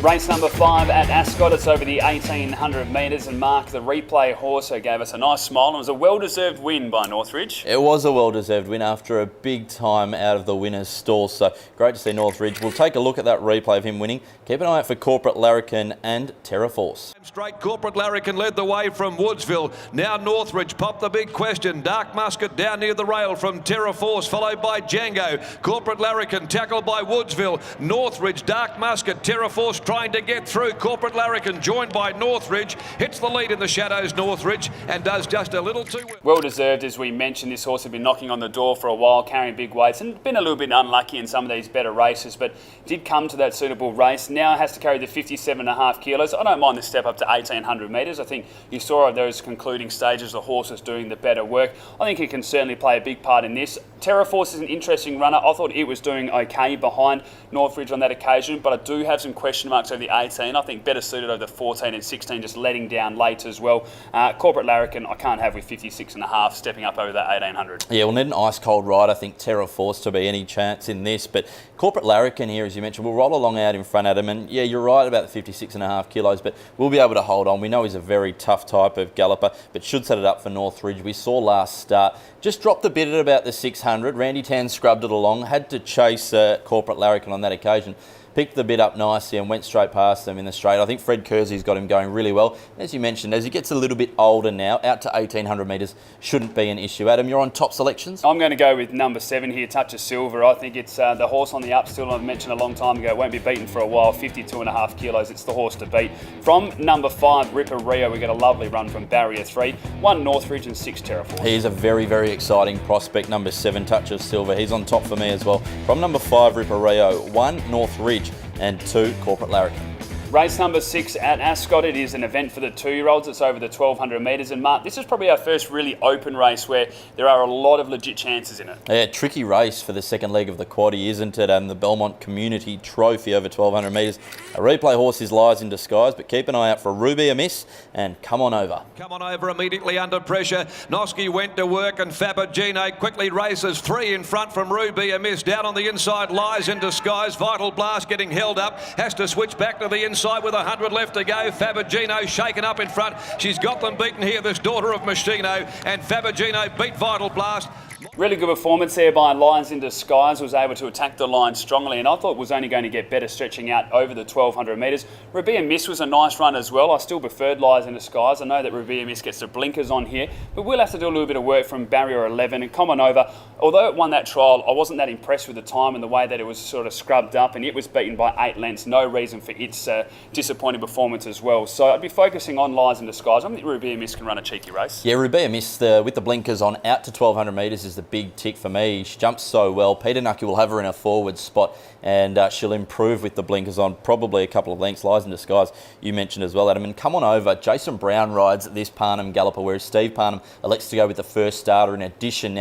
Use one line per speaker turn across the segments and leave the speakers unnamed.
Race number 5 at Ascot. It's over the 1800 metres, and Mark, the replay horse, gave us a nice smile. And it was a well-deserved win by Northridge.
It was a well-deserved win after a big time out of the winner's stall. So great to see Northridge. We'll take a look at that replay of him winning. Keep an eye out for Corporate Larrikin and Terra Force.
Straight Corporate Larrikin led the way from Woodsville. Now Northridge popped the big question. Dark Musket down near the rail from Terra Force, followed by Django. Corporate Larrikin tackled by Woodsville. Northridge, Dark Musket, Terra Force trying to get through. Corporate Larrikin joined by Northridge. Hits the lead in the shadows, Northridge, and does just a little too well.
Well deserved, as we mentioned. This horse had been knocking on the door for a while, carrying big weights, and been a little bit unlucky in some of these better races, but did come to that suitable race. Now has to carry the 57.5 kilos. I don't mind the step up to 1800 metres. I think you saw at those concluding stages the horse was doing the better work. I think he can certainly play a big part in this. Terra Force is an interesting runner. I thought it was doing okay behind Northridge on that occasion, but I do have some question marks over the 18. I think better suited over the 14 and 16, just letting down late as well. Corporate Larrikin, I can't have with 56.5, stepping up over that 1800.
Yeah, we'll need an ice-cold ride, I think, Terra Force to be any chance in this. But Corporate Larrikin here, as you mentioned, will roll along out in front of him. And yeah, you're right about the 56.5 kilos, but we'll be able to hold on. We know he's a very tough type of galloper, but should set it up for Northridge. We saw last start, just dropped a bit at about the 600. Randy Tan scrubbed it along, had to chase Corporate Larrikin on that occasion. Picked the bit up nicely and went straight past them in the straight. I think Fred Kersey's got him going really well. As you mentioned, as he gets a little bit older now, out to 1800 metres shouldn't be an issue. Adam, you're on top selections?
I'm going to go with number 7 here, Touch of Silver. I think it's the horse on the up still. I've mentioned a long time ago, won't be beaten for a while, 52.5 kilos. It's the horse to beat. From number 5, Ripper Rio, we get a lovely run from Barrier 3. 1 Northridge and 6 Terra Force.
He's a very, very exciting prospect. Number 7, Touch of Silver. He's on top for me as well. From number 5, Ripper Rio. 1 Northridge and 2 Corporate Larrikin.
Race number 6 at Ascot. It is an event for the 2-year-olds. It's over the 1200 metres. And Mark, this is probably our first really open race where there are a lot of legit chances in it.
Yeah, tricky race for the second leg of the quaddie, isn't it? And the Belmont Community Trophy over 1200 metres. A replay horse is lies in disguise, but keep an eye out for Ruby Amiss and Come On Over.
Come On Over immediately under pressure. Noski went to work and Fabagino quickly races 3 in front from Ruby Amiss. Down on the inside, lies in disguise. Vital Blast getting held up. Has to switch back to the inside with 100 left to go. Fabagino shaken up in front. She's got them beaten here, this daughter of Machino, and Fabagino beat Vital Blast.
Really good performance there by Lions in Disguise. Was able to attack the line strongly, and I thought was only going to get better stretching out over the 1200 metres. Ruby Amiss was a nice run as well. I still preferred Lions in Disguise. I know that Ruby Amiss gets the blinkers on here, but we'll have to do a little bit of work from Barrier 11 and Come On Over. Although it won that trial, I wasn't that impressed with the time and the way that it was sort of scrubbed up, and it was beaten by 8 lengths. No reason for its disappointing performance as well. So I'd be focusing on Lions in Disguise. I think Ruby Amiss can run a cheeky race.
Yeah, Ruby Amiss with the blinkers on out to 1200 metres is the big tick for me. She jumps so well. Peter Nucky will have her in a forward spot, and she'll improve with the blinkers on, probably a couple of lengths. Lies in Disguise, you mentioned as well, Adam. And Come On Over, Jason Brown rides this Parnham galloper, whereas Steve Parnham elects to go with the first starter in Addition.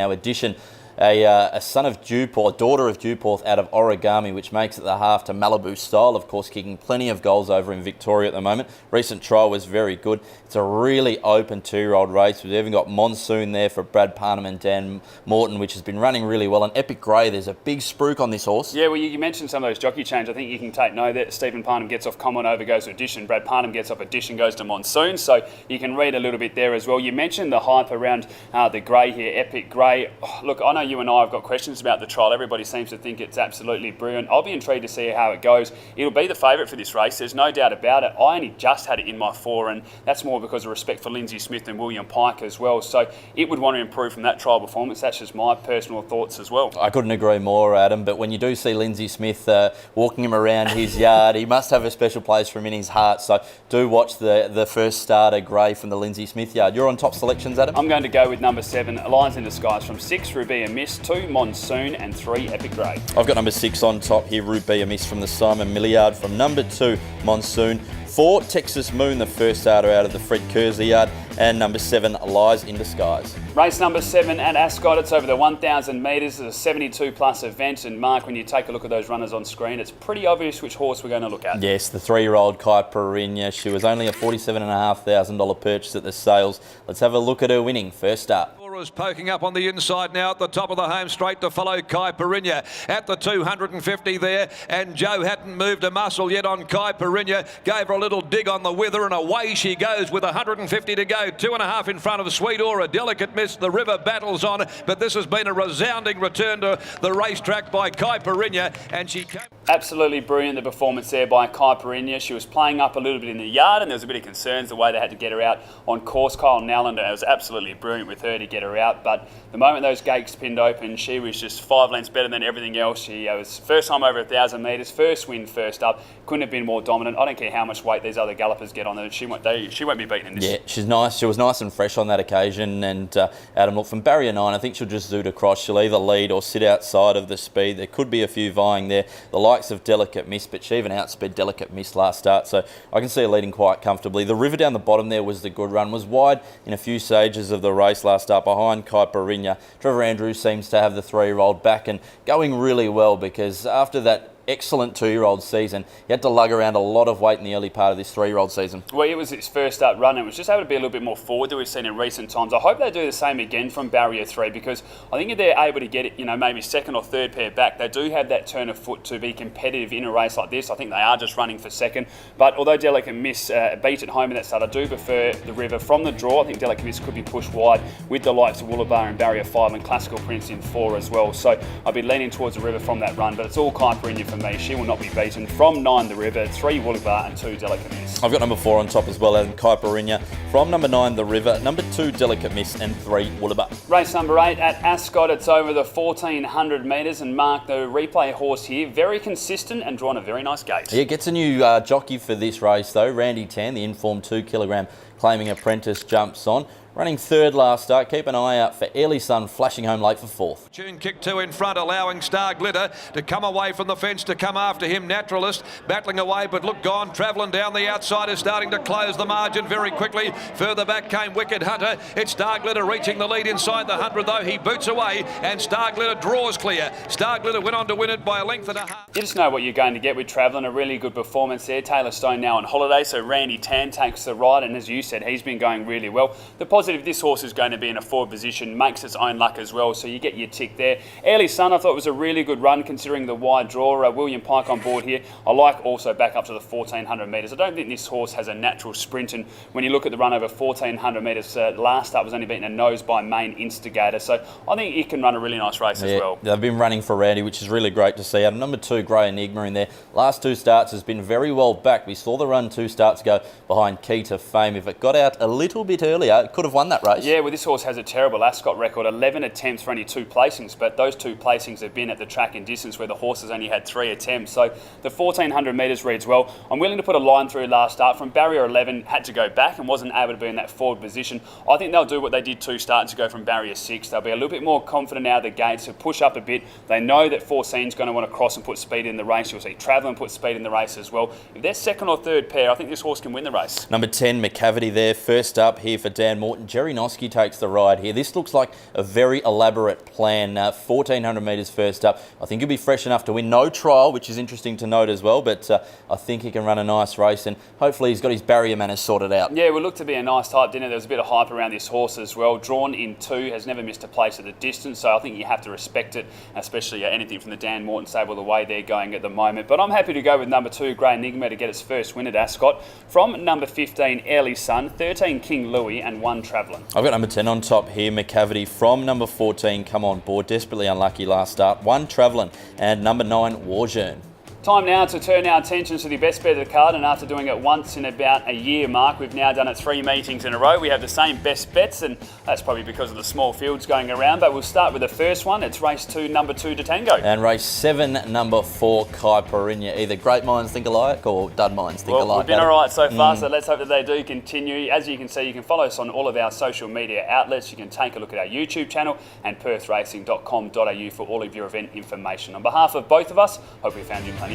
A son of Dewporth, daughter of Dewporth out of Origami, which makes it the half to Malibu Style, of course, kicking plenty of goals over in Victoria at the moment. Recent trial was very good. It's a really open 2-year-old race. We've even got Monsoon there for Brad Parnham and Dan Morton, which has been running really well. And Epic Grey, there's a big spruik on this horse.
Yeah, well, you mentioned some of those jockey changes. I think you can take note that Stephen Parnham gets off Come On Over, goes to Addition. Brad Parnham gets off Addition, goes to Monsoon. So you can read a little bit there as well. You mentioned the hype around the Grey here, Epic Grey. Oh, look, I know you and I have got questions about the trial. Everybody seems to think it's absolutely brilliant. I'll be intrigued to see how it goes. It'll be the favourite for this race, there's no doubt about it. I only just had it in my 4, and that's more because of respect for Lindsay Smith and William Pike as well. So it would want to improve from that trial performance. That's just my personal thoughts as well.
I couldn't agree more, Adam, but when you do see Lindsay Smith walking him around his yard, he must have a special place for him in his heart. So do watch the first starter, Grey, from the Lindsay Smith yard. You're on top selections, Adam?
I'm going to go with number 7, Lions in Disguise. From 6, Ruby Amiss. 2, Monsoon, and 3, Epic Grey.
I've got number 6 on top here, Ruby Amiss from the Simon Milliard. From number 2, Monsoon. 4, Texas Moon, the first starter out of the Fred Kersey yard. And number 7, Lies in Disguise.
Race number 7 at Ascot. It's over the 1,000 metres. It's a 72 plus event. And Mark, when you take a look at those runners on screen, it's pretty obvious which horse we're going to look at.
Yes, the 3-year-old Kai Perinya. She was only a $47,500 purchase at the sales. Let's have a look at her winning first up.
Laura's poking up on the inside now at the top of the home straight to follow Kai Perinya at the 250 there, and Joe hadn't moved a muscle yet on Kai Perinya. Gave her a little dig on the wither, and away she goes with 150 to go. 2.5 in front of Sweet Aura. Delicate Miss. The River battles on, but this has been a resounding return to the racetrack by Kai Perinya, and she came.
Absolutely brilliant, the performance there by Kai Perinya. She was playing up a little bit in the yard, and there was a bit of concerns the way they had to get her out on course. Kyle Nallender, it was absolutely brilliant with her to get her out, but the moment those gates pinned open, she was just 5 lengths better than everything else. She was first time over 1,000 metres, first win, first up. Couldn't have been more dominant. I don't care how much weight these other gallopers get on her. She won't be beaten in this.
Yeah, she's nice. She was nice and fresh on that occasion. And Adam, look, from barrier 9, I think she'll just zoot across. She'll either lead or sit outside of the speed. There could be a few vying there. The likes of Delicate Miss, but she even outsped Delicate Miss last start. So I can see her leading quite comfortably. The River down the bottom there was the good run. Was wide in a few stages of the race last start behind Kai Perinya. Trevor Andrews seems to have the 3-year-old back and going really well, because after that excellent 2-year-old season, he had to lug around a lot of weight in the early part of this 3-year-old season.
Well, it was its first up run, and it was just able to be a little bit more forward than we've seen in recent times. I hope they do the same again from barrier 3, because I think if they're able to get it, maybe second or third pair back, they do have that turn of foot to be competitive in a race like this. I think they are just running for second, but although Delicate Miss beat at home in that start, I do prefer the River from the draw. I think Delicate Miss could be pushed wide with the likes of Woolabar in barrier 5 and Classical Prince in 4 as well. So I'll be leaning towards the River from that run, but it's all Kai Perinya for me. She will not be beaten. From 9, the River, 3, Woolabar, and 2, Delicate Miss.
I've got number 4 on top as well, and Kai Perinya. From number 9, the River, number 2, Delicate Miss, and 3, Woolabar.
Race number 8 at Ascot. It's over the 1,400 metres, and Mark, the replay horse here, very consistent and drawn a very nice gate.
Yeah, gets a new jockey for this race though. Randy Tan, the informed 2 kilogram claiming apprentice, jumps on. Running 3rd last start. Keep an eye out for Early Sun flashing home late for 4th.
Tune kick 2 in front, allowing Star Glitter to come away from the fence to come after him. Naturalist battling away, but look gone, travelling down the outside, is starting to close the margin very quickly. Further back came Wicked Hunter. It's Star Glitter reaching the lead inside the 100 though. He boots away and Star Glitter draws clear. Star Glitter went on to win it by a length and a half.
You just know what you're going to get with travelling. A really good performance there. Taylor Stone now on holiday, so Randy Tan takes the ride, and as you said, he's been going really well. The positive, this horse is going to be in a forward position, makes its own luck as well, so you get your tick there. Early Sun, I thought was a really good run considering the wide draw. William Pike on board here. I like also back up to the 1,400 metres. I don't think this horse has a natural sprint, and when you look at the run over 1,400 metres, last start was only beaten a nose by Main Instigator, so I think it can run a really nice race as well.
They've been running for Randy, which is really great to see. Number 2, Grey Enigma in there. Last 2 starts has been very well backed. We saw the run 2 starts ago behind Key to Fame. If it got out a little bit earlier, it could have won that race.
Yeah, well, this horse has a terrible Ascot record, 11 attempts for only 2 placings, but those 2 placings have been at the track and distance where the horse has only had 3 attempts. So the 1,400 metres reads well. I'm willing to put a line through last start. From barrier 11, had to go back and wasn't able to be in that forward position. I think they'll do what they did 2 starts ago from barrier 6. They'll be a little bit more confident out of the gates, to push up a bit. They know that Forcene's going to want to cross and put speed in the race. You'll see Travelling put speed in the race as well. If they're second or third pair, I think this horse can win the race.
Number 10, McCavity there. First up here for Dan Morton. Jerry Noski takes the ride here. This looks like a very elaborate plan. 1,400 metres first up. I think he'll be fresh enough to win. No trial, which is interesting to note as well, but I think he can run a nice race, and hopefully he's got his barrier manners sorted out.
Yeah, it will look to be a nice type dinner. There was a bit of hype around this horse as well. Drawn in 2, has never missed a place at the distance, so I think you have to respect it, especially anything from the Dan Morton stable the way they're going at the moment. But I'm happy to go with number 2, Grey Enigma, to get its first win at Ascot. From number 15, Early Sun, 13, King Louis, and 1, Travelling.
I've got number 10 on top here, McCavity. From number 14, Come On Board, desperately unlucky last start. 1, Travelling, and number 9, Warjearn.
Time now to turn our attention to the best bet of the card, and after doing it once in about a year, Mark, we've now done it 3 meetings in a row. We have the same best bets, and that's probably because of the small fields going around, but we'll start with the first one. It's race 2, number 2, Detango.
And race 7, number 4, Kai Perinya. Either great minds think alike or dud minds think alike.
We've been all right so far, so let's hope that they do continue. As you can see, you can follow us on all of our social media outlets. You can take a look at our YouTube channel and perthracing.com.au for all of your event information. On behalf of both of us, hope we found you plenty of